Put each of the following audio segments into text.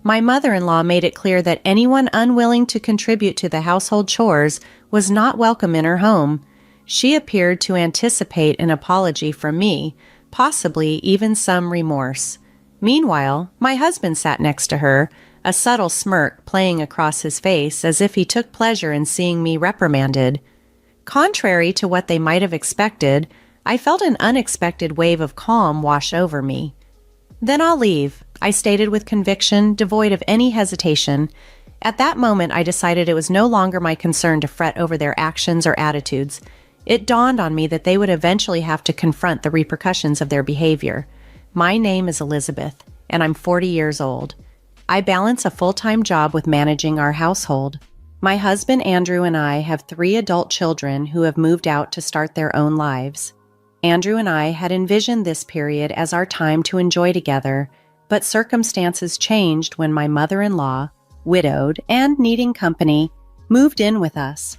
My mother-in-law made it clear that anyone unwilling to contribute to the household chores was not welcome in her home. She appeared to anticipate an apology from me, possibly even some remorse. Meanwhile, my husband sat next to her, a subtle smirk playing across his face as if he took pleasure in seeing me reprimanded. Contrary to what they might have expected, I felt an unexpected wave of calm wash over me. "Then I'll leave," I stated with conviction, devoid of any hesitation. At that moment, I decided it was no longer my concern to fret over their actions or attitudes. It dawned on me that they would eventually have to confront the repercussions of their behavior. My name is Elizabeth, and I'm 40 years old. I balance a full-time job with managing our household. My husband Andrew and I have 3 adult children who have moved out to start their own lives. Andrew and I had envisioned this period as our time to enjoy together, but circumstances changed when my mother-in-law, widowed and needing company, moved in with us.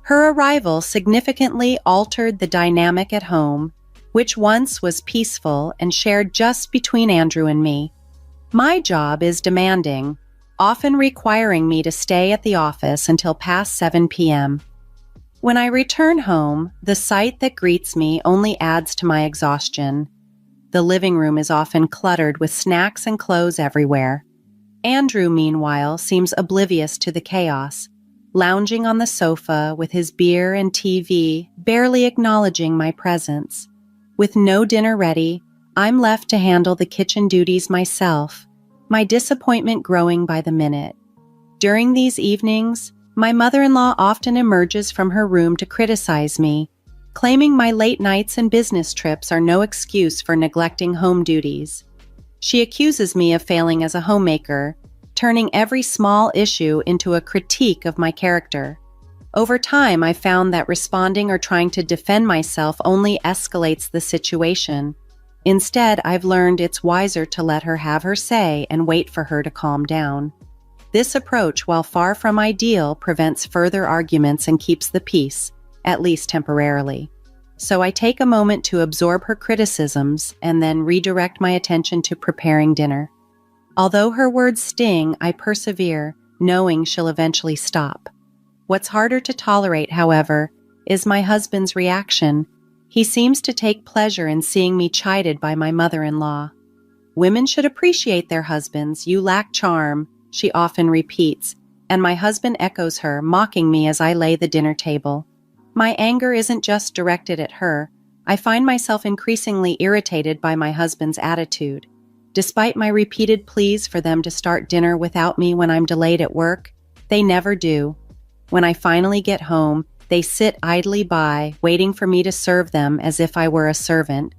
Her arrival significantly altered the dynamic at home, which once was peaceful and shared just between Andrew and me. My job is demanding, often requiring me to stay at the office until past 7 p.m. When I return home, the sight that greets me only adds to my exhaustion. The living room is often cluttered with snacks and clothes everywhere. Andrew, meanwhile, seems oblivious to the chaos, lounging on the sofa with his beer and TV, barely acknowledging my presence. With no dinner ready, I'm left to handle the kitchen duties myself, my disappointment growing by the minute. During these evenings, my mother-in-law often emerges from her room to criticize me, claiming my late nights and business trips are no excuse for neglecting home duties. She accuses me of failing as a homemaker, turning every small issue into a critique of my character. Over time, I found that responding or trying to defend myself only escalates the situation. Instead, I've learned it's wiser to let her have her say and wait for her to calm down. This approach, while far from ideal, prevents further arguments and keeps the peace, at least temporarily. So I take a moment to absorb her criticisms and then redirect my attention to preparing dinner. Although her words sting, I persevere, knowing she'll eventually stop. What's harder to tolerate, however, is my husband's reaction. He seems to take pleasure in seeing me chided by my mother-in-law. "Women should appreciate their husbands. You lack charm," she often repeats, and my husband echoes her, mocking me as I lay the dinner table. My anger isn't just directed at her. I find myself increasingly irritated by my husband's attitude. Despite my repeated pleas for them to start dinner without me when I'm delayed at work, they never do. When I finally get home, they sit idly by, waiting for me to serve them as if I were a servant.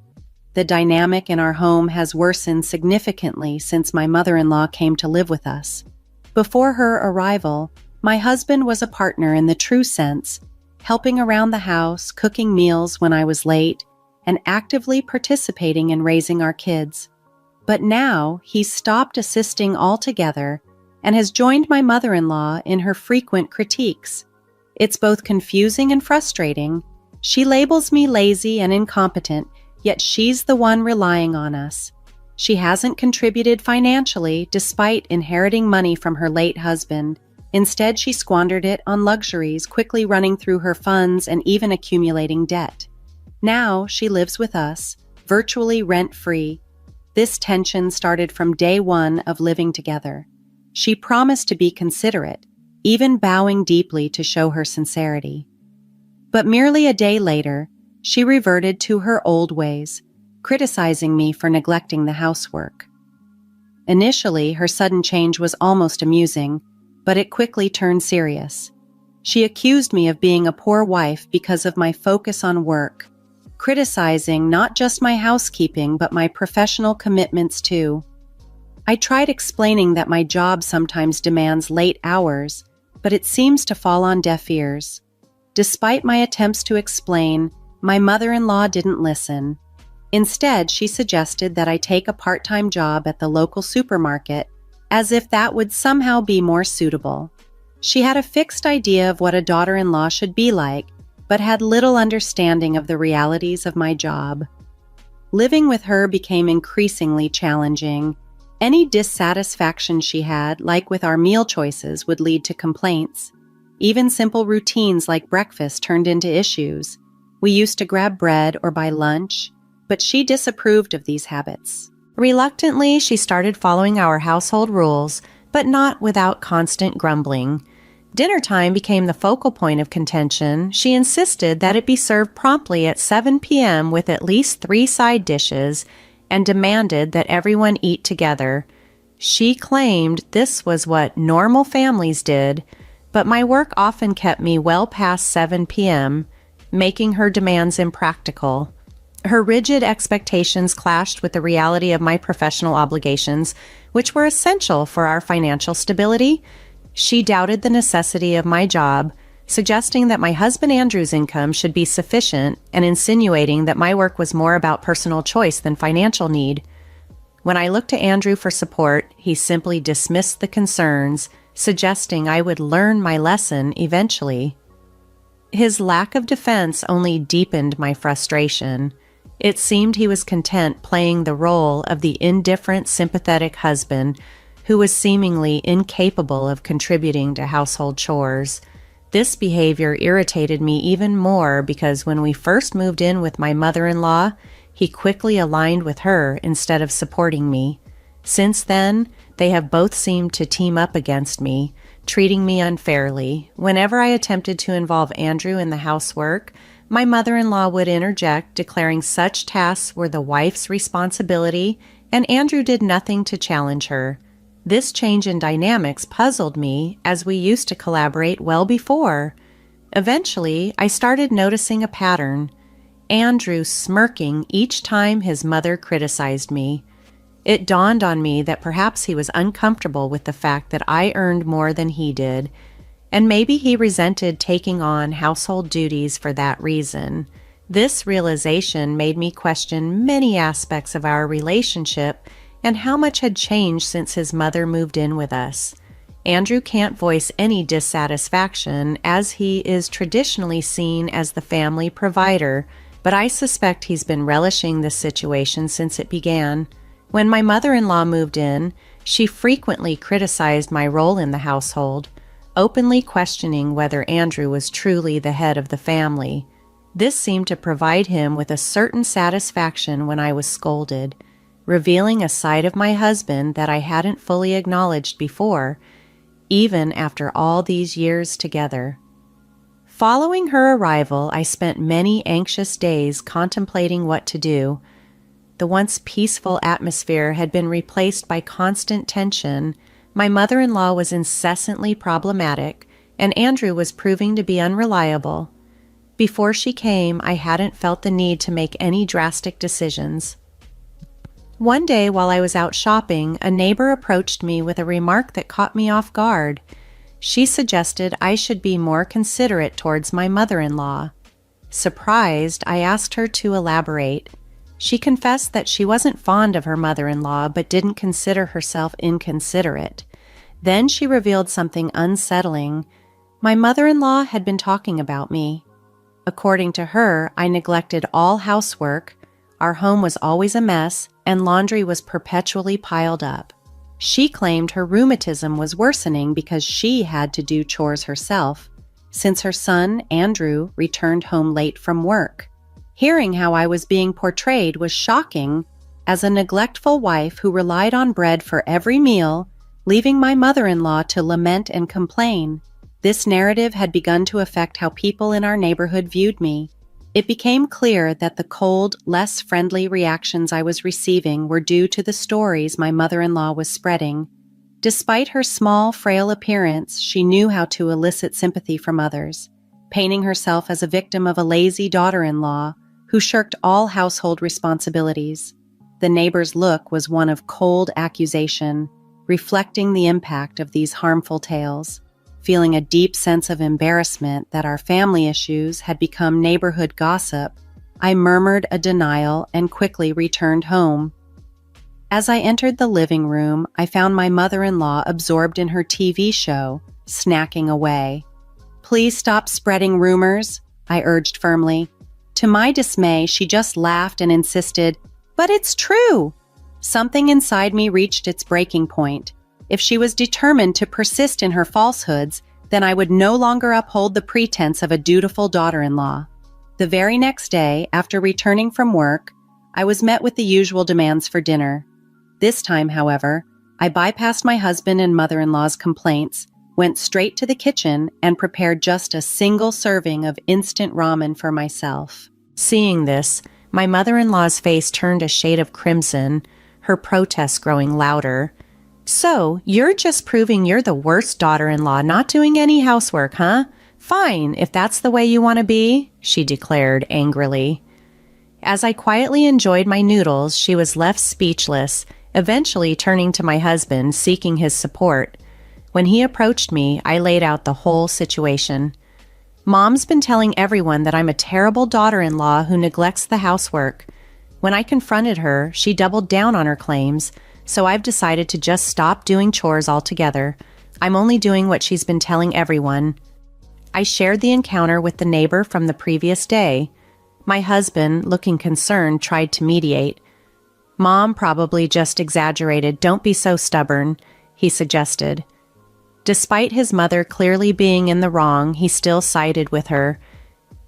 The dynamic in our home has worsened significantly since my mother-in-law came to live with us. Before her arrival, my husband was a partner in the true sense, helping around the house, cooking meals when I was late, and actively participating in raising our kids. But now, he's stopped assisting altogether and has joined my mother-in-law in her frequent critiques. It's both confusing and frustrating. She labels me lazy and incompetent, yet she's the one relying on us. She hasn't contributed financially despite inheriting money from her late husband. Instead, she squandered it on luxuries, quickly running through her funds and even accumulating debt. Now she lives with us, virtually rent-free. This tension started from day one of living together. She promised to be considerate, even bowing deeply to show her sincerity. But merely a day later, she reverted to her old ways, criticizing me for neglecting the housework. Initially, her sudden change was almost amusing, but it quickly turned serious. She accused me of being a poor wife because of my focus on work, criticizing not just my housekeeping but my professional commitments too. I tried explaining that my job sometimes demands late hours, but it seems to fall on deaf ears. Despite my attempts to explain, my mother-in-law didn't listen. Instead, she suggested that I take a part-time job at the local supermarket, as if that would somehow be more suitable. She had a fixed idea of what a daughter-in-law should be like, but had little understanding of the realities of my job. Living with her became increasingly challenging. Any dissatisfaction she had, like with our meal choices, would lead to complaints. Even simple routines like breakfast turned into issues. We used to grab bread or buy lunch, but she disapproved of these habits. Reluctantly, she started following our household rules, but not without constant grumbling. Dinner time became the focal point of contention. She insisted that it be served promptly at 7 p.m. with at least 3 side dishes and demanded that everyone eat together. She claimed this was what normal families did, but my work often kept me well past 7 p.m., making her demands impractical. Her rigid expectations clashed with the reality of my professional obligations, which were essential for our financial stability. She doubted the necessity of my job, suggesting that my husband Andrew's income should be sufficient and insinuating that my work was more about personal choice than financial need. When I looked to Andrew for support, he simply dismissed the concerns, suggesting I would learn my lesson eventually. His lack of defense only deepened my frustration. It seemed he was content playing the role of the indifferent, sympathetic husband who was seemingly incapable of contributing to household chores. This behavior irritated me even more because when we first moved in with my mother-in-law, he quickly aligned with her instead of supporting me. Since then, they have both seemed to team up against me, treating me unfairly. Whenever I attempted to involve Andrew in the housework, my mother-in-law would interject, declaring such tasks were the wife's responsibility, and Andrew did nothing to challenge her. This change in dynamics puzzled me, as we used to collaborate well before. Eventually, I started noticing a pattern. Andrew smirking each time his mother criticized me. It dawned on me that perhaps he was uncomfortable with the fact that I earned more than he did, and maybe he resented taking on household duties for that reason. This realization made me question many aspects of our relationship and how much had changed since his mother moved in with us. Andrew can't voice any dissatisfaction, as he is traditionally seen as the family provider, but I suspect he's been relishing this situation since it began. When my mother-in-law moved in, she frequently criticized my role in the household, openly questioning whether Andrew was truly the head of the family. This seemed to provide him with a certain satisfaction when I was scolded, revealing a side of my husband that I hadn't fully acknowledged before, even after all these years together. Following her arrival, I spent many anxious days contemplating what to do. The once peaceful atmosphere had been replaced by constant tension. My mother-in-law was incessantly problematic, and Andrew was proving to be unreliable. Before she came, I hadn't felt the need to make any drastic decisions. One day while I was out shopping, a neighbor approached me with a remark that caught me off guard. She suggested I should be more considerate towards my mother-in-law. Surprised, I asked her to elaborate. She confessed that she wasn't fond of her mother-in-law but didn't consider herself inconsiderate. Then she revealed something unsettling. My mother-in-law had been talking about me. According to her, I neglected all housework, our home was always a mess, and laundry was perpetually piled up. She claimed her rheumatism was worsening because she had to do chores herself, since her son, Andrew, returned home late from work. Hearing how I was being portrayed was shocking as a neglectful wife who relied on bread for every meal, leaving my mother-in-law to lament and complain. This narrative had begun to affect how people in our neighborhood viewed me. It became clear that the cold, less friendly reactions I was receiving were due to the stories my mother-in-law was spreading. Despite her small, frail appearance, she knew how to elicit sympathy from others, painting herself as a victim of a lazy daughter-in-law who shirked all household responsibilities. The neighbor's look was one of cold accusation, reflecting the impact of these harmful tales. Feeling a deep sense of embarrassment that our family issues had become neighborhood gossip, I murmured a denial and quickly returned home. As I entered the living room, I found my mother-in-law absorbed in her TV show, snacking away. "Please stop spreading rumors," I urged firmly. To my dismay, she just laughed and insisted, "But it's true." Something inside me reached its breaking point. If she was determined to persist in her falsehoods, then I would no longer uphold the pretense of a dutiful daughter-in-law. The very next day, after returning from work, I was met with the usual demands for dinner. This time, however, I bypassed my husband and mother-in-law's complaints, went straight to the kitchen, and prepared just a single serving of instant ramen for myself. Seeing this, my mother-in-law's face turned a shade of crimson, her protests growing louder. "So, you're just proving you're the worst daughter-in-law, not doing any housework, huh? Fine, if that's the way you want to be," she declared angrily. As I quietly enjoyed my noodles, she was left speechless, eventually turning to my husband, seeking his support. When he approached me, I laid out the whole situation. "Mom's been telling everyone that I'm a terrible daughter-in-law who neglects the housework. When I confronted her, she doubled down on her claims, so I've decided to just stop doing chores altogether. I'm only doing what she's been telling everyone." I shared the encounter with the neighbor from the previous day. My husband, looking concerned, tried to mediate. "Mom probably just exaggerated. Don't be so stubborn," he suggested. Despite his mother clearly being in the wrong, he still sided with her.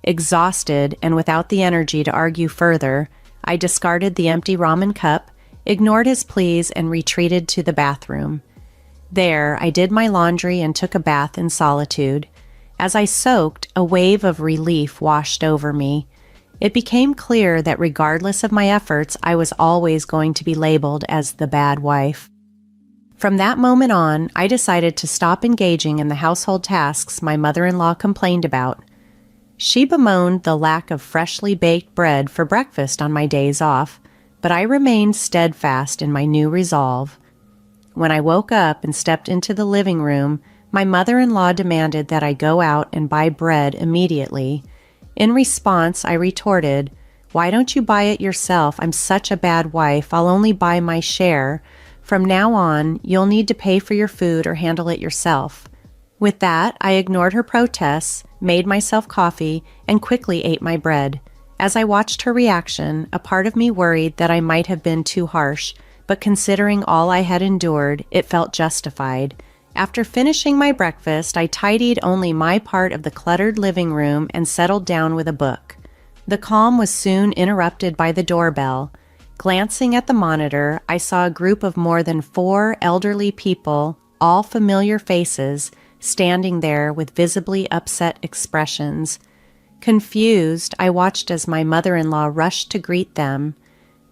Exhausted and without the energy to argue further, I discarded the empty ramen cup, ignored his pleas, and retreated to the bathroom. There, I did my laundry and took a bath in solitude. As I soaked, a wave of relief washed over me. It became clear that regardless of my efforts, I was always going to be labeled as the bad wife. From that moment on, I decided to stop engaging in the household tasks my mother-in-law complained about. She bemoaned the lack of freshly baked bread for breakfast on my days off, but I remained steadfast in my new resolve. When I woke up and stepped into the living room, my mother-in-law demanded that I go out and buy bread immediately. In response, I retorted, "Why don't you buy it yourself? I'm such a bad wife. I'll only buy my share. From now on, you'll need to pay for your food or handle it yourself." With that, I ignored her protests, made myself coffee, and quickly ate my bread. As I watched her reaction, a part of me worried that I might have been too harsh, but considering all I had endured, it felt justified. After finishing my breakfast, I tidied only my part of the cluttered living room and settled down with a book. The calm was soon interrupted by the doorbell. Glancing at the monitor, I saw a group of more than 4 elderly people, all familiar faces, standing there with visibly upset expressions. Confused, I watched as my mother-in-law rushed to greet them.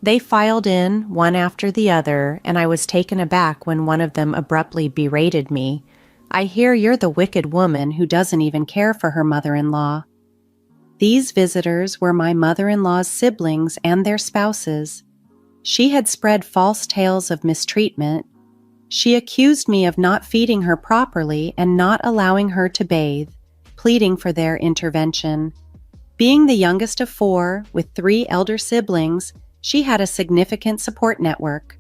They filed in, one after the other, and I was taken aback when one of them abruptly berated me. "I hear you're the wicked woman who doesn't even care for her mother-in-law." These visitors were my mother-in-law's siblings and their spouses. She had spread false tales of mistreatment. She accused me of not feeding her properly and not allowing her to bathe, pleading for their intervention. Being the youngest of 4, with 3 elder siblings, she had a significant support network.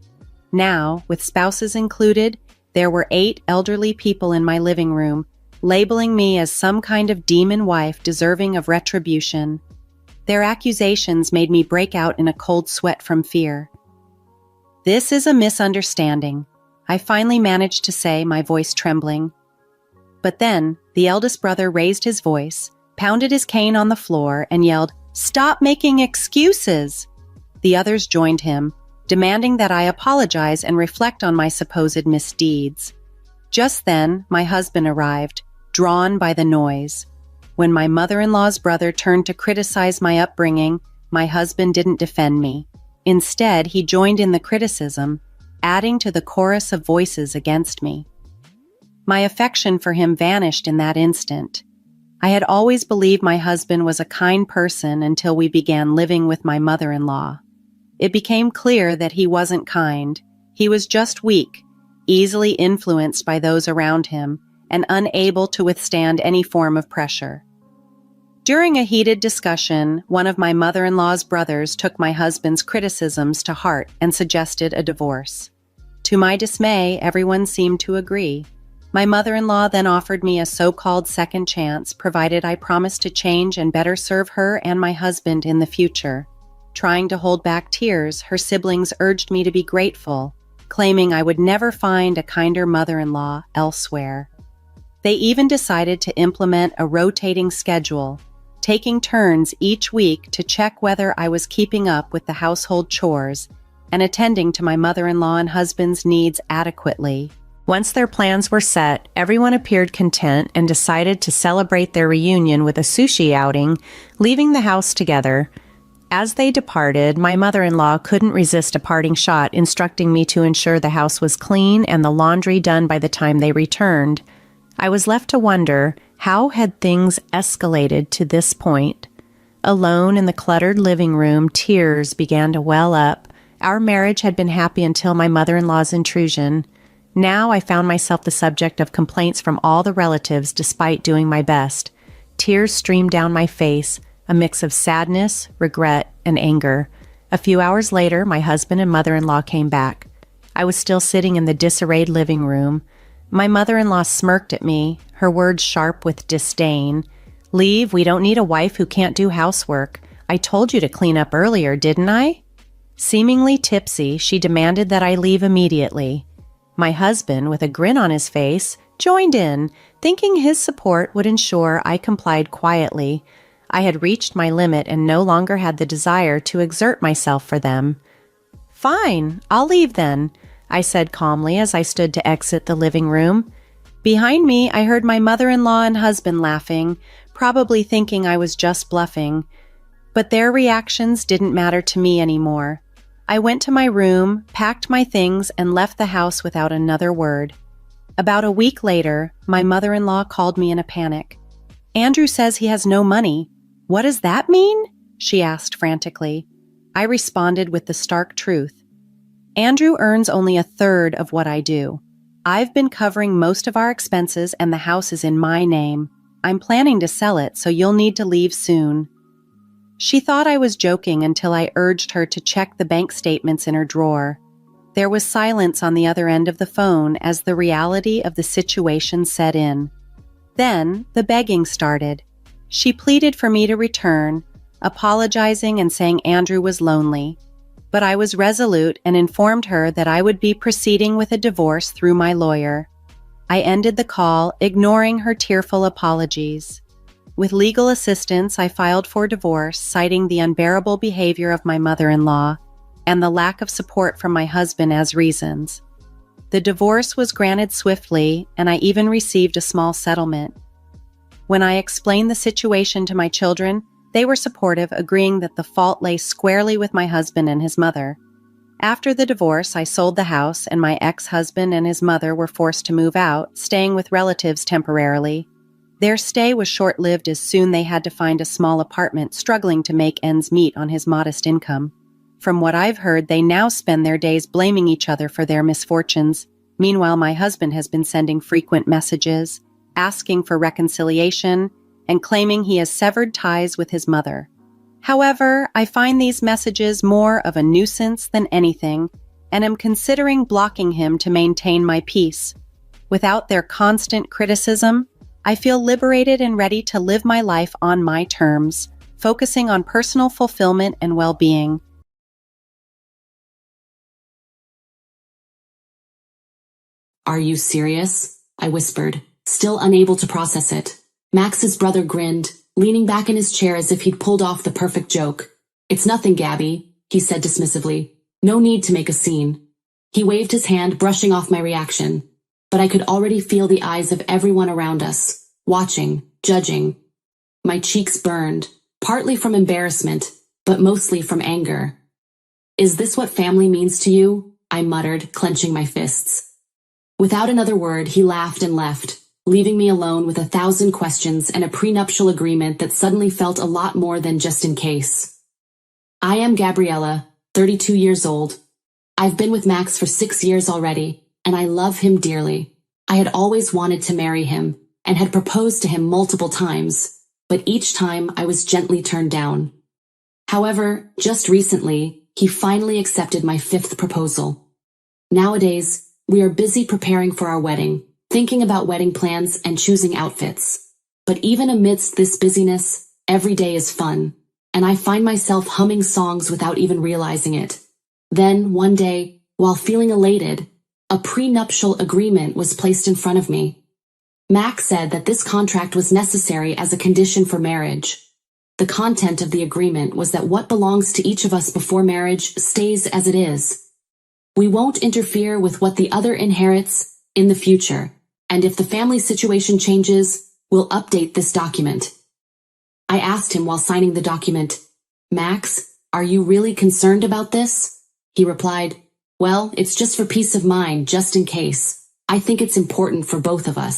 Now, with spouses included, there were 8 elderly people in my living room, labeling me as some kind of demon wife deserving of retribution. Their accusations made me break out in a cold sweat from fear. "This is a misunderstanding," I finally managed to say, my voice trembling. But then, the eldest brother raised his voice, pounded his cane on the floor, and yelled, "Stop making excuses!" The others joined him, demanding that I apologize and reflect on my supposed misdeeds. Just then, my husband arrived, drawn by the noise. When my mother-in-law's brother turned to criticize my upbringing, my husband didn't defend me. Instead, he joined in the criticism, adding to the chorus of voices against me. My affection for him vanished in that instant. I had always believed my husband was a kind person until we began living with my mother-in-law. It became clear that he wasn't kind. He was just weak, easily influenced by those around him, and unable to withstand any form of pressure. During a heated discussion, one of my mother-in-law's brothers took my husband's criticisms to heart and suggested a divorce. To my dismay, everyone seemed to agree. My mother-in-law then offered me a so-called second chance, provided I promised to change and better serve her and my husband in the future. Trying to hold back tears, her siblings urged me to be grateful, claiming I would never find a kinder mother-in-law elsewhere. They even decided to implement a rotating schedule, taking turns each week to check whether I was keeping up with the household chores and attending to my mother-in-law and husband's needs adequately. Once their plans were set, everyone appeared content and decided to celebrate their reunion with a sushi outing, leaving the house together. As they departed, my mother-in-law couldn't resist a parting shot, instructing me to ensure the house was clean and the laundry done by the time they returned. I was left to wonder, how had things escalated to this point? Alone in the cluttered living room, tears began to well up. Our marriage had been happy until my mother-in-law's intrusion. Now I found myself the subject of complaints from all the relatives despite doing my best. Tears streamed down my face, a mix of sadness, regret, and anger. A few hours later, my husband and mother-in-law came back. I was still sitting in the disarrayed living room. My mother-in-law smirked at me, her words sharp with disdain. "Leave, we don't need a wife who can't do housework. I told you to clean up earlier, didn't I?" Seemingly tipsy, she demanded that I leave immediately. My husband, with a grin on his face, joined in, thinking his support would ensure I complied quietly. I had reached my limit and no longer had the desire to exert myself for them. "Fine, I'll leave then," I said calmly as I stood to exit the living room. Behind me, I heard my mother-in-law and husband laughing, probably thinking I was just bluffing. But their reactions didn't matter to me anymore. I went to my room, packed my things, and left the house without another word. About a week later, my mother-in-law called me in a panic. "Andrew says he has no money. What does that mean?" she asked frantically. I responded with the stark truth. "Andrew earns only a third of what I do. I've been covering most of our expenses and the house is in my name. I'm planning to sell it, so you'll need to leave soon." She thought I was joking until I urged her to check the bank statements in her drawer. There was silence on the other end of the phone as the reality of the situation set in. Then the begging started. She pleaded for me to return, apologizing and saying Andrew was lonely. But I was resolute and informed her that I would be proceeding with a divorce through my lawyer. I ended the call, ignoring her tearful apologies. With legal assistance, I filed for divorce, citing the unbearable behavior of my mother-in-law and the lack of support from my husband as reasons. The divorce was granted swiftly, and I even received a small settlement. When I explained the situation to my children, they were supportive, agreeing that the fault lay squarely with my husband and his mother. After the divorce, I sold the house, and my ex-husband and his mother were forced to move out, staying with relatives temporarily. Their stay was short-lived as soon they had to find a small apartment, struggling to make ends meet on his modest income. From what I've heard, they now spend their days blaming each other for their misfortunes. Meanwhile, my husband has been sending frequent messages, asking for reconciliation, and claiming he has severed ties with his mother. However, I find these messages more of a nuisance than anything, and am considering blocking him to maintain my peace. Without their constant criticism, I feel liberated and ready to live my life on my terms, focusing on personal fulfillment and well-being. "Are you serious?" I whispered, still unable to process it. Max's brother grinned, leaning back in his chair as if he'd pulled off the perfect joke. "It's nothing, Gabby," he said dismissively. "No need to make a scene." He waved his hand, brushing off my reaction. But I could already feel the eyes of everyone around us, watching, judging. My cheeks burned, partly from embarrassment, but mostly from anger. "Is this what family means to you?" I muttered, clenching my fists. Without another word, he laughed and left, leaving me alone with 1,000 questions and a prenuptial agreement that suddenly felt a lot more than just in case. I am Gabriella, 32 years old. I've been with Max for 6 years already, and I love him dearly. I had always wanted to marry him, and had proposed to him multiple times, but each time I was gently turned down. However, just recently, he finally accepted my 5th proposal. Nowadays, we are busy preparing for our wedding, thinking about wedding plans and choosing outfits. But even amidst this busyness, every day is fun. and I find myself humming songs without even realizing it. Then, one day, while feeling elated, a prenuptial agreement was placed in front of me. Max said that this contract was necessary as a condition for marriage. The content of the agreement was that what belongs to each of us before marriage stays as it is. We won't interfere with what the other inherits in the future, and if the family situation changes, we'll update this document. I asked him while signing the document, "Max, are you really concerned about this?" He replied, "Well, it's just for peace of mind, just in case. I think it's important for both of us."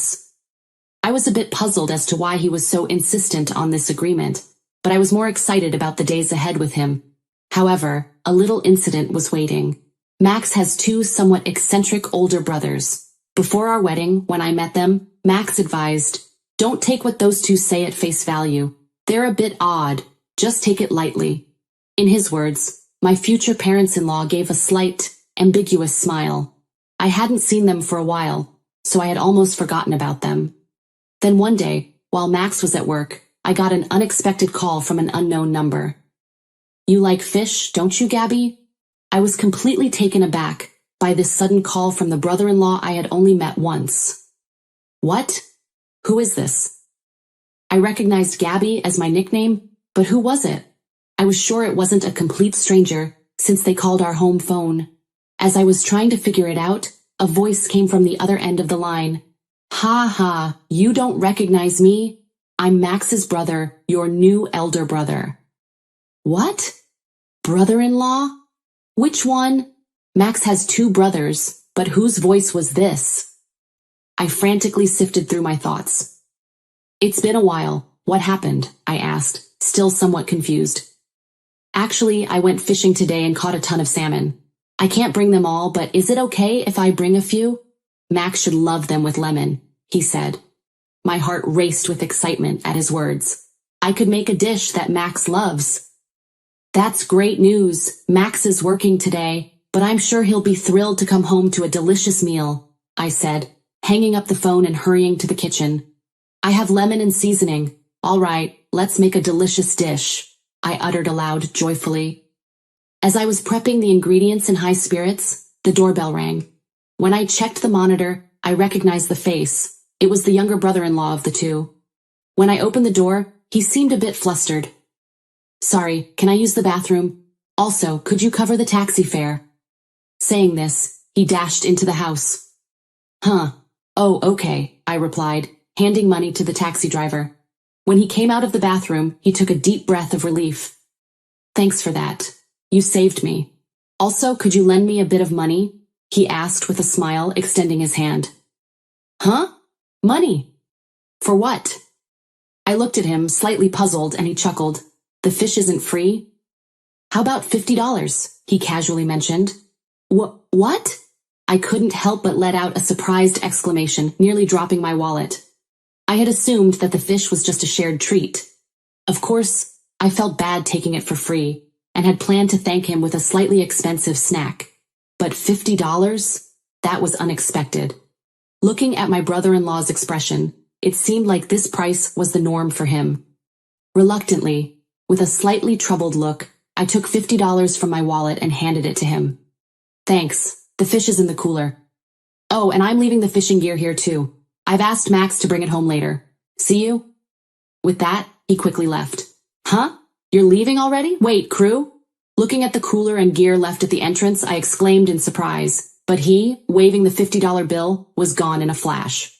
I was a bit puzzled as to why he was so insistent on this agreement, but I was more excited about the days ahead with him. However, a little incident was waiting. Max has two somewhat eccentric older brothers. Before our wedding, when I met them, Max advised, "Don't take what those two say at face value. They're a bit odd. Just take it lightly." In his words, my future parents-in-law gave a slight, ambiguous smile. I hadn't seen them for a while, so I had almost forgotten about them. Then one day, while Max was at work, I got an unexpected call from an unknown number. "You like fish, don't you, Gabby?" I was completely taken aback by this sudden call from the brother-in-law I had only met once. "What? Who is this?" I recognized Gabby as my nickname, but who was it? I was sure it wasn't a complete stranger, since they called our home phone. As I was trying to figure it out, a voice came from the other end of the line. "Ha ha, you don't recognize me? I'm Max's brother, your new elder brother." "What? Brother-in-law? Which one? Max has two brothers, but whose voice was this?" I frantically sifted through my thoughts. "It's been a while. What happened?" I asked, still somewhat confused. "Actually, I went fishing today and caught a ton of salmon. I can't bring them all, but is it okay if I bring a few? Max should love them with lemon," he said. My heart raced with excitement at his words. I could make a dish that Max loves. "That's great news. Max is working today, but I'm sure he'll be thrilled to come home to a delicious meal," I said, hanging up the phone and hurrying to the kitchen. "I have lemon and seasoning. All right, let's make a delicious dish," I uttered aloud joyfully. As I was prepping the ingredients in high spirits, the doorbell rang. When I checked the monitor, I recognized the face. It was the younger brother-in-law of the two. When I opened the door, he seemed a bit flustered. "Sorry, can I use the bathroom? Also, could you cover the taxi fare?" Saying this, he dashed into the house. "Huh. Oh, okay," I replied, handing money to the taxi driver. When he came out of the bathroom, he took a deep breath of relief. "Thanks for that. You saved me. Also, could you lend me a bit of money?" he asked with a smile, extending his hand. "Huh? Money? For what?" I looked at him, slightly puzzled, and he chuckled. "The fish isn't free?" "How about $50? He casually mentioned. What? I couldn't help but let out a surprised exclamation, nearly dropping my wallet. I had assumed that the fish was just a shared treat. Of course, I felt bad taking it for free, and had planned to thank him with a slightly expensive snack. But $50? That was unexpected. Looking at my brother-in-law's expression, it seemed like this price was the norm for him. Reluctantly, with a slightly troubled look, I took $50 from my wallet and handed it to him. "Thanks, the fish is in the cooler. Oh, and I'm leaving the fishing gear here too. I've asked Max to bring it home later. See you?" With that, he quickly left. "Huh? You're leaving already? Wait, crew?" Looking at the cooler and gear left at the entrance, I exclaimed in surprise, but he, waving the $50 bill, was gone in a flash.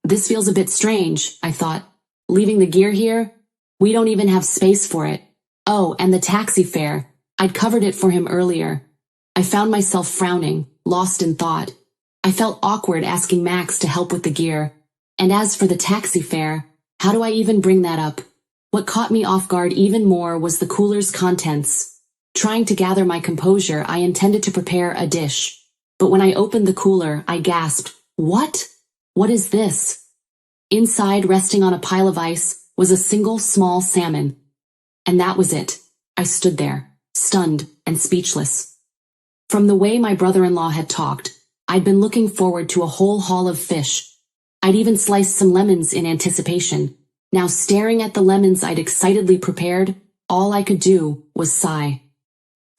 This feels a bit strange," I thought. "Leaving the gear here? We don't even have space for it. Oh, and the taxi fare. I'd covered it for him earlier." I found myself frowning, lost in thought. I felt awkward asking Max to help with the gear. And as for the taxi fare, how do I even bring that up? What caught me off guard even more was the cooler's contents. Trying to gather my composure, I intended to prepare a dish. But when I opened the cooler, I gasped, "What? What is this?" Inside, resting on a pile of ice, was a single small salmon. And that was it. I stood there, stunned and speechless. From the way my brother-in-law had talked, I'd been looking forward to a whole haul of fish. I'd even sliced some lemons in anticipation. Now staring at the lemons I'd excitedly prepared, all I could do was sigh.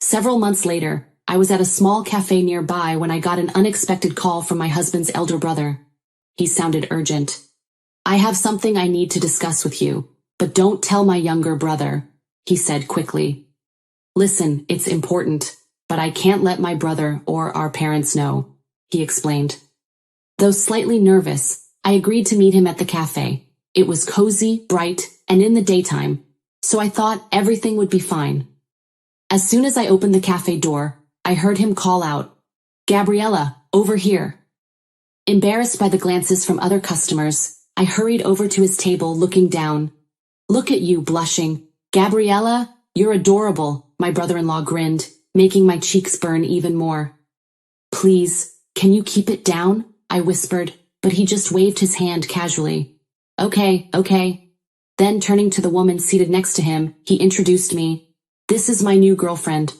Several months later, I was at a small cafe nearby when I got an unexpected call from my husband's elder brother. He sounded urgent. "I have something I need to discuss with you, but don't tell my younger brother," he said quickly. "Listen, it's important, but I can't let my brother or our parents know," he explained. Though slightly nervous, I agreed to meet him at the cafe. It was cozy, bright, and in the daytime, so I thought everything would be fine. As soon as I opened the cafe door, I heard him call out, "Gabriella, over here." Embarrassed by the glances from other customers, I hurried over to his table looking down. "Look at you, blushing. Gabriella, you're adorable," my brother-in-law grinned, making my cheeks burn even more. "Please, can you keep it down?" I whispered, but he just waved his hand casually. Okay. Then turning to the woman seated next to him, he introduced me. "This is my new girlfriend."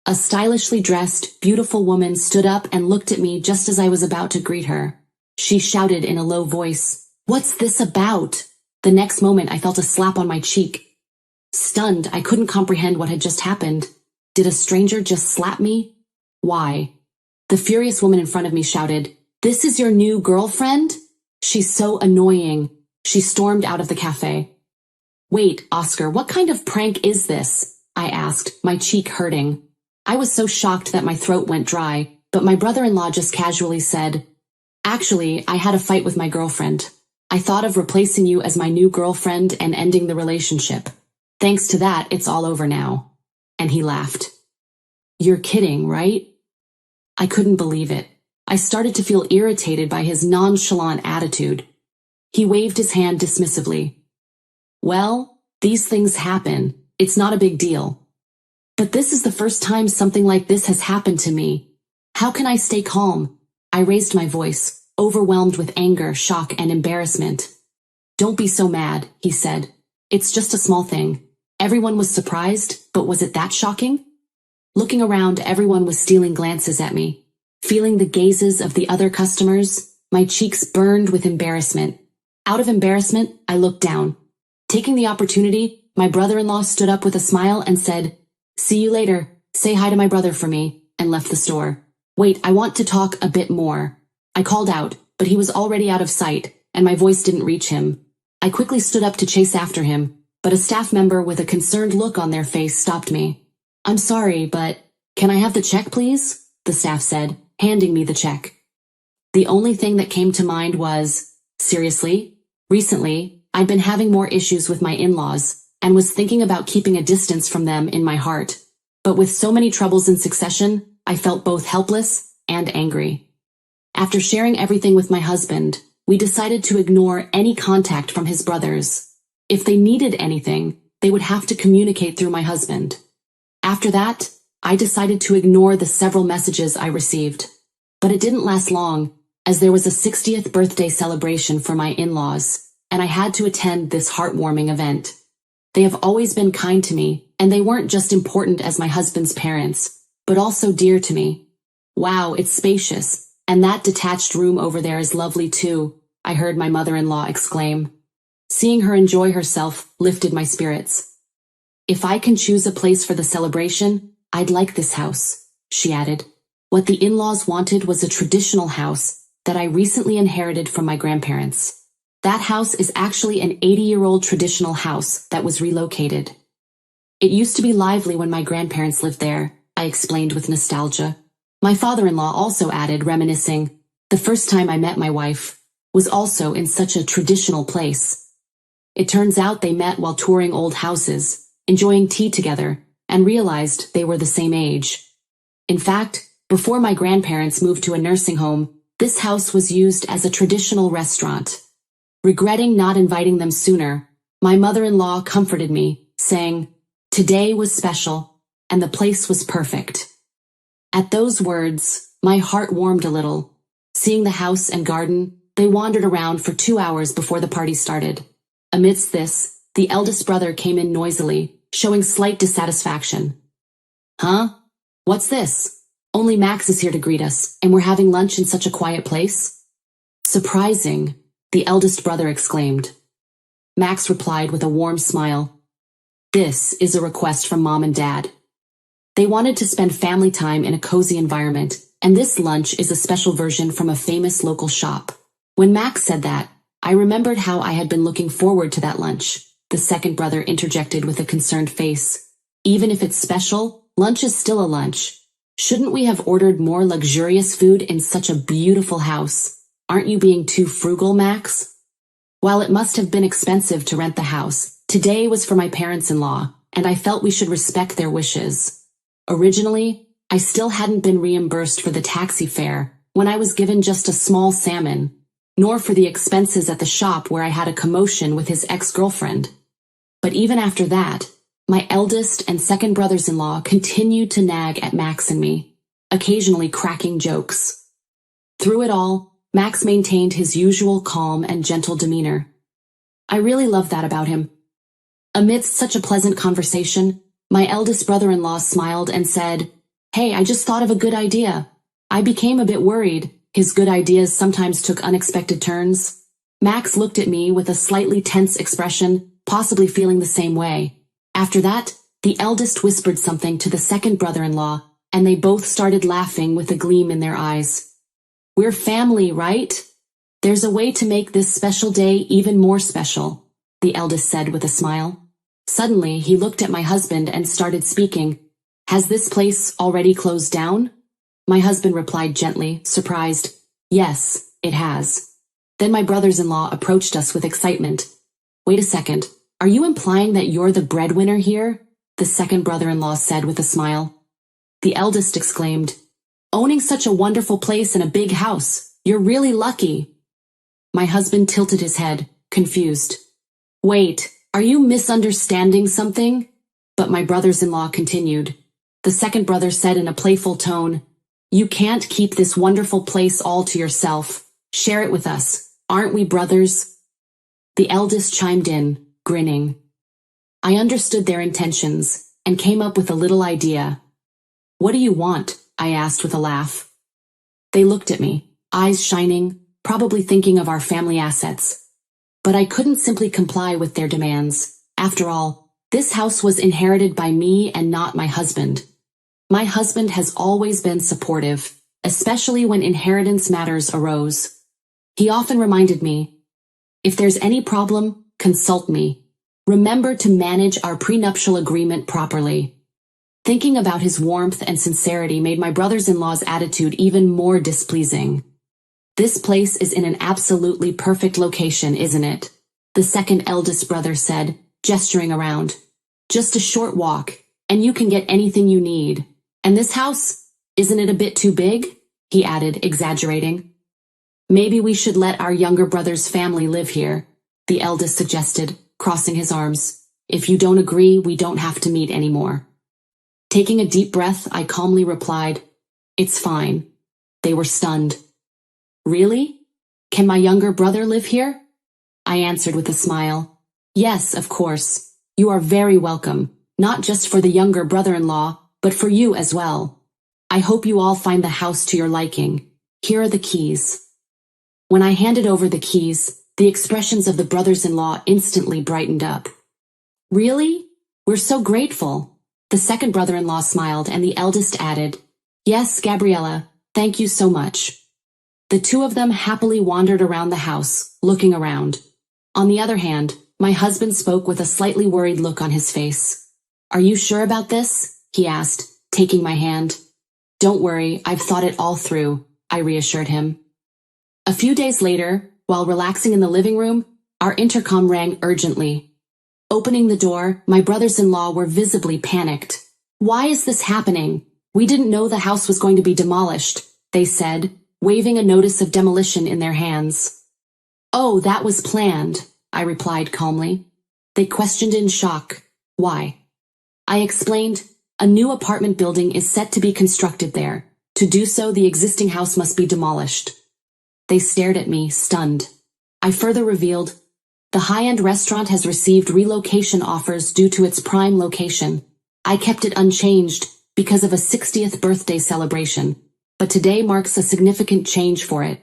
A stylishly dressed, beautiful woman stood up and looked at me just as I was about to greet her. She shouted in a low voice, "What's this about?" The next moment I felt a slap on my cheek. Stunned, I couldn't comprehend what had just happened. Did a stranger just slap me? Why? The furious woman in front of me shouted, "This is your new girlfriend? She's so annoying." She stormed out of the cafe. "Wait, Oscar, what kind of prank is this?" I asked, my cheek hurting. I was so shocked that my throat went dry, but my brother-in-law just casually said, "Actually, I had a fight with my girlfriend. I thought of replacing you as my new girlfriend and ending the relationship. Thanks to that, it's all over now." And he laughed. "You're kidding, right?" I couldn't believe it. I started to feel irritated by his nonchalant attitude. He waved his hand dismissively. "Well, these things happen. It's not a big deal. But this is the first time something like this has happened to me. How can I stay calm?" I raised my voice, overwhelmed with anger, shock, and embarrassment. "Don't be so mad," he said. "It's just a small thing." Everyone was surprised, but was it that shocking? Looking around, everyone was stealing glances at me. Feeling the gazes of the other customers, my cheeks burned with embarrassment. Out of embarrassment, I looked down. Taking the opportunity, my brother-in-law stood up with a smile and said, "See you later. Say hi to my brother for me," and left the store. "Wait, I want to talk a bit more." I called out, but he was already out of sight, and my voice didn't reach him. I quickly stood up to chase after him, but a staff member with a concerned look on their face stopped me. "I'm sorry, but can I have the check, please?" the staff said, handing me the check. The only thing that came to mind was, seriously? Recently, I'd been having more issues with my in-laws, and was thinking about keeping a distance from them in my heart. But with so many troubles in succession, I felt both helpless and angry. After sharing everything with my husband, we decided to ignore any contact from his brothers. If they needed anything, they would have to communicate through my husband. After that, I decided to ignore the several messages I received. But it didn't last long, as there was a 60th birthday celebration for my in-laws, and I had to attend this heartwarming event. They have always been kind to me, and they weren't just important as my husband's parents, but also dear to me. "Wow, it's spacious, and that detached room over there is lovely too," I heard my mother-in-law exclaim. Seeing her enjoy herself lifted my spirits. "If I can choose a place for the celebration, I'd like this house," she added. What the in-laws wanted was a traditional house that I recently inherited from my grandparents. That house is actually an 80-year-old traditional house that was relocated. "It used to be lively when my grandparents lived there," I explained with nostalgia. My father-in-law also added, reminiscing, "The first time I met my wife was also in such a traditional place." It turns out they met while touring old houses, enjoying tea together, and realized they were the same age. In fact, before my grandparents moved to a nursing home, this house was used as a traditional restaurant. Regretting not inviting them sooner, my mother-in-law comforted me, saying, "Today was special, and the place was perfect." At those words, my heart warmed a little. Seeing the house and garden, they wandered around for 2 hours before the party started. Amidst this, the eldest brother came in noisily, showing slight dissatisfaction. "Huh? What's this? Only Max is here to greet us, and we're having lunch in such a quiet place?" "Surprising," the eldest brother exclaimed. Max replied with a warm smile. This is a request from Mom and Dad. They wanted to spend family time in a cozy environment, and this lunch is a special version from a famous local shop. When Max said that, I remembered how I had been looking forward to that lunch. The second brother interjected with a concerned face. Even if it's special, lunch is still a lunch. Shouldn't we have ordered more luxurious food in such a beautiful house? Aren't you being too frugal, Max? While it must have been expensive to rent the house, today was for my parents-in-law, and I felt we should respect their wishes. Originally, I still hadn't been reimbursed for the taxi fare when I was given just a small salmon, nor for the expenses at the shop where I had a commotion with his ex-girlfriend. But even after that, my eldest and second brothers-in-law continued to nag at Max and me, occasionally cracking jokes. Through it all, Max maintained his usual calm and gentle demeanor. I really loved that about him. Amidst such a pleasant conversation, my eldest brother-in-law smiled and said, "Hey, I just thought of a good idea." I became a bit worried. His good ideas sometimes took unexpected turns. Max looked at me with a slightly tense expression, possibly feeling the same way. After that, the eldest whispered something to the second brother-in-law, and they both started laughing with a gleam in their eyes. "We're family, right? There's a way to make this special day even more special," the eldest said with a smile. Suddenly, he looked at my husband and started speaking. "Has this place already closed down?" My husband replied gently, surprised. "Yes, it has." Then my brothers-in-law approached us with excitement. "Wait a second, are you implying that you're the breadwinner here?" the second brother-in-law said with a smile. The eldest exclaimed, "Owning such a wonderful place and a big house, you're really lucky." My husband tilted his head, confused. "Wait, are you misunderstanding something?" But my brothers-in-law continued. The second brother said in a playful tone, "You can't keep this wonderful place all to yourself. Share it with us. Aren't we brothers?" The eldest chimed in, grinning. I understood their intentions and came up with a little idea. "What do you want?" I asked with a laugh. They looked at me, eyes shining, probably thinking of our family assets. But I couldn't simply comply with their demands. After all, this house was inherited by me and not my husband. My husband has always been supportive, especially when inheritance matters arose. He often reminded me, "If there's any problem, consult me. Remember to manage our prenuptial agreement properly." Thinking about his warmth and sincerity made my brothers-in-law's attitude even more displeasing. "This place is in an absolutely perfect location, isn't it?" the second eldest brother said, gesturing around. "Just a short walk, and you can get anything you need. And this house, isn't it a bit too big?" he added, exaggerating. "Maybe we should let our younger brother's family live here," the eldest suggested, crossing his arms. "If you don't agree, we don't have to meet anymore." Taking a deep breath, I calmly replied, "It's fine." They were stunned. "Really? Can my younger brother live here?" I answered with a smile. "Yes, of course. You are very welcome, not just for the younger brother-in-law, but for you as well. I hope you all find the house to your liking. Here are the keys." When I handed over the keys, the expressions of the brothers-in-law instantly brightened up. "Really? We're so grateful." The second brother-in-law smiled and the eldest added, "Yes, Gabriella, thank you so much." The two of them happily wandered around the house, looking around. On the other hand, my husband spoke with a slightly worried look on his face. "Are you sure about this?" he asked, taking my hand. "Don't worry, I've thought it all through," I reassured him. A few days later, while relaxing in the living room, our intercom rang urgently. Opening the door, my brothers-in-law were visibly panicked. "Why is this happening? We didn't know the house was going to be demolished," they said, waving a notice of demolition in their hands. "Oh, that was planned," I replied calmly. They questioned in shock. "Why?" I explained, "A new apartment building is set to be constructed there. To do so, the existing house must be demolished." They stared at me, stunned. I further revealed, "The high-end restaurant has received relocation offers due to its prime location. I kept it unchanged because of a 60th birthday celebration, but today marks a significant change for it."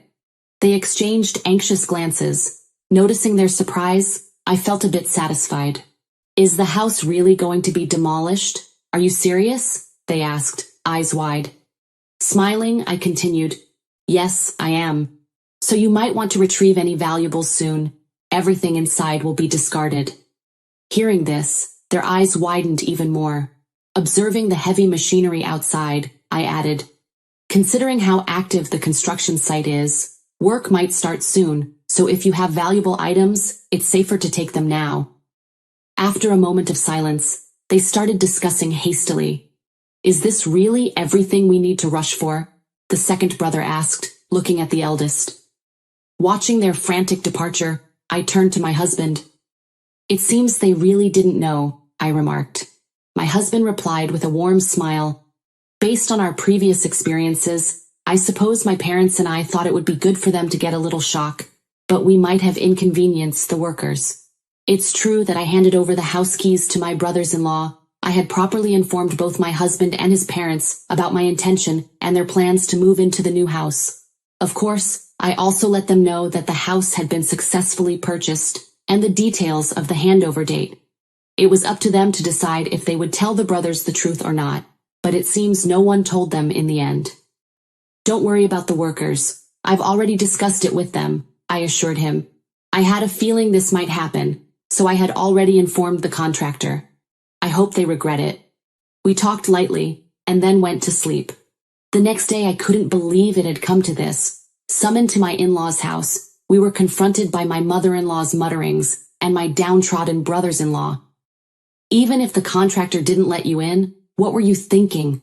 They exchanged anxious glances, noticing their surprise, I felt a bit satisfied. Is the house really going to be demolished? Are you serious? They asked, eyes wide. Smiling, I continued, yes, I am. So you might want to retrieve any valuables soon. Everything inside will be discarded. Hearing this, their eyes widened even more. Observing the heavy machinery outside, I added, considering how active the construction site is, work might start soon, so if you have valuable items, it's safer to take them now. After a moment of silence, they started discussing hastily. Is this really everything we need to rush for? The second brother asked, looking at the eldest. Watching their frantic departure, I turned to my husband. It seems they really didn't know, I remarked. My husband replied with a warm smile. Based on our previous experiences, I suppose my parents and I thought it would be good for them to get a little shock, but we might have inconvenienced the workers. It's true that I handed over the house keys to my brothers-in-law. I had properly informed both my husband and his parents about my intention and their plans to move into the new house. Of course, I also let them know that the house had been successfully purchased and the details of the handover date. It was up to them to decide if they would tell the brothers the truth or not, but it seems no one told them in the end. Don't worry about the workers. I've already discussed it with them, I assured him. I had a feeling this might happen, so I had already informed the contractor. I hope they regret it. We talked lightly, and then went to sleep. The next day I couldn't believe it had come to this. Summoned to my in-laws' house, we were confronted by my mother-in-law's mutterings and my downtrodden brothers-in-law. Even if the contractor didn't let you in, what were you thinking?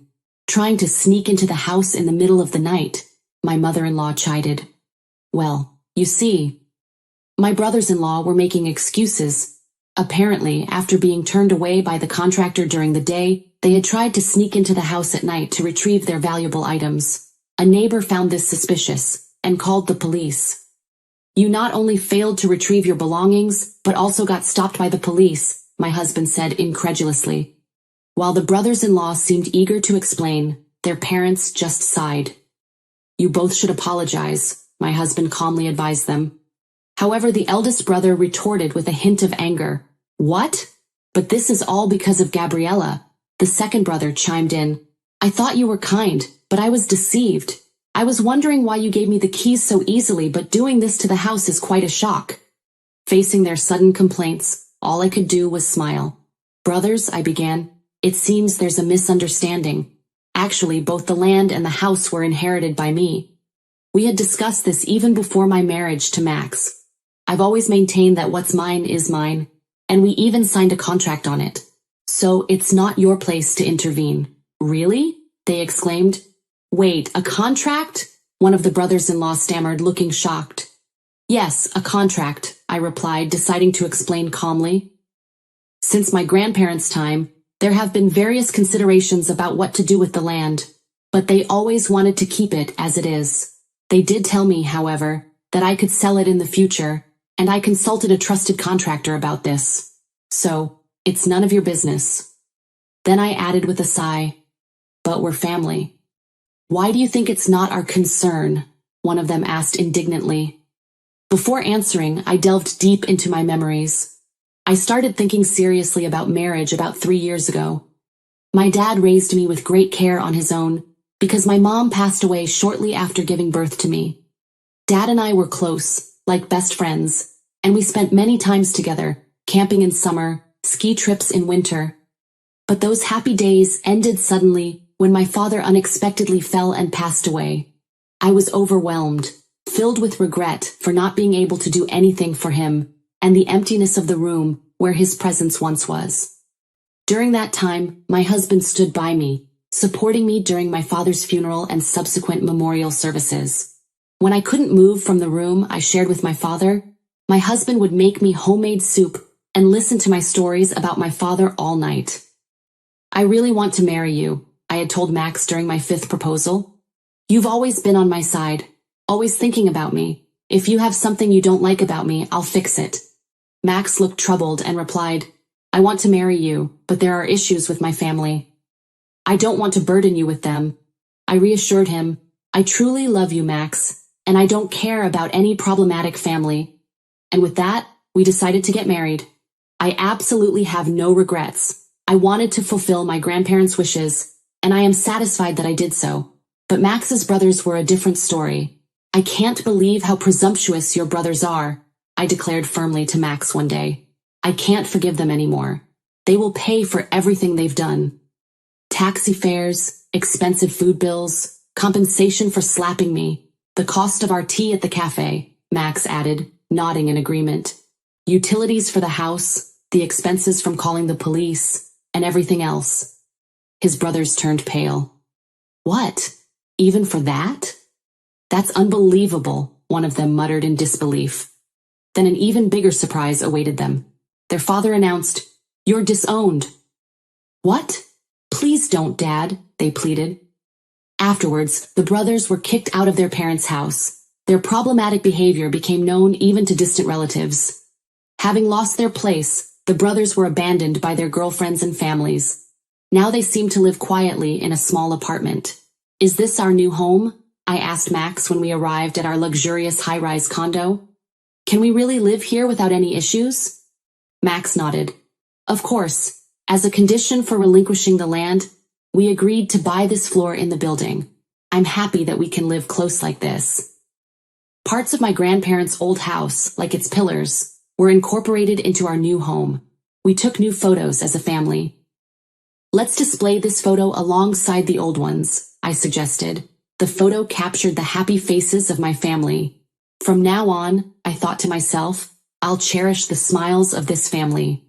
Trying to sneak into the house in the middle of the night, my mother-in-law chided. Well, you see, my brothers-in-law were making excuses. Apparently, after being turned away by the contractor during the day, they had tried to sneak into the house at night to retrieve their valuable items. A neighbor found this suspicious and called the police. You not only failed to retrieve your belongings, but also got stopped by the police, my husband said incredulously. While the brothers-in-law seemed eager to explain, their parents just sighed. You both should apologize, my husband calmly advised them. However, the eldest brother retorted with a hint of anger. What? But this is all because of Gabriella. The second brother chimed in. I thought you were kind, but I was deceived. I was wondering why you gave me the keys so easily, but doing this to the house is quite a shock. Facing their sudden complaints, all I could do was smile. Brothers, I began, it seems there's a misunderstanding. Actually, both the land and the house were inherited by me. We had discussed this even before my marriage to Max. I've always maintained that what's mine is mine, and we even signed a contract on it. So it's not your place to intervene. Really? They exclaimed. Wait, a contract? One of the brothers-in-law stammered, looking shocked. Yes, a contract, I replied, deciding to explain calmly. Since my grandparents' time, there have been various considerations about what to do with the land, but they always wanted to keep it as it is. They did tell me, however, that I could sell it in the future, and I consulted a trusted contractor about this. So, it's none of your business. Then I added with a sigh, but we're family. Why do you think it's not our concern? One of them asked indignantly. Before answering, I delved deep into my memories. I started thinking seriously about marriage about 3 years ago. My dad raised me with great care on his own, because my mom passed away shortly after giving birth to me. Dad and I were close, like best friends, and we spent many times together, camping in summer, ski trips in winter. But those happy days ended suddenly when my father unexpectedly fell and passed away. I was overwhelmed, filled with regret for not being able to do anything for him, and the emptiness of the room where his presence once was. During that time, my husband stood by me, supporting me during my father's funeral and subsequent memorial services. When I couldn't move from the room I shared with my father, my husband would make me homemade soup and listen to my stories about my father all night. I really want to marry you, I had told Max during my 5th proposal. You've always been on my side, always thinking about me. If you have something you don't like about me, I'll fix it. Max looked troubled and replied, I want to marry you, but there are issues with my family. I don't want to burden you with them. I reassured him, I truly love you, Max, and I don't care about any problematic family. And with that, we decided to get married. I absolutely have no regrets. I wanted to fulfill my grandparents' wishes, and I am satisfied that I did so. But Max's brothers were a different story. I can't believe how presumptuous your brothers are, I declared firmly to Max one day. I can't forgive them anymore. They will pay for everything they've done. Taxi fares, expensive food bills, compensation for slapping me, the cost of our tea at the cafe, Max added, nodding in agreement. Utilities for the house, the expenses from calling the police, and everything else. His brothers turned pale. What? Even for that? That's unbelievable, one of them muttered in disbelief. Then an even bigger surprise awaited them. Their father announced, "You're disowned." What? Please don't, Dad, they pleaded. Afterwards, the brothers were kicked out of their parents' house. Their problematic behavior became known even to distant relatives. Having lost their place, the brothers were abandoned by their girlfriends and families. Now they seemed to live quietly in a small apartment. Is this our new home? I asked Max when we arrived at our luxurious high-rise condo. Can we really live here without any issues? Max nodded. Of course. As a condition for relinquishing the land, we agreed to buy this floor in the building. I'm happy that we can live close like this. Parts of my grandparents' old house, like its pillars, were incorporated into our new home. We took new photos as a family. Let's display this photo alongside the old ones, I suggested. The photo captured the happy faces of my family. From now on, I thought to myself, I'll cherish the smiles of this family.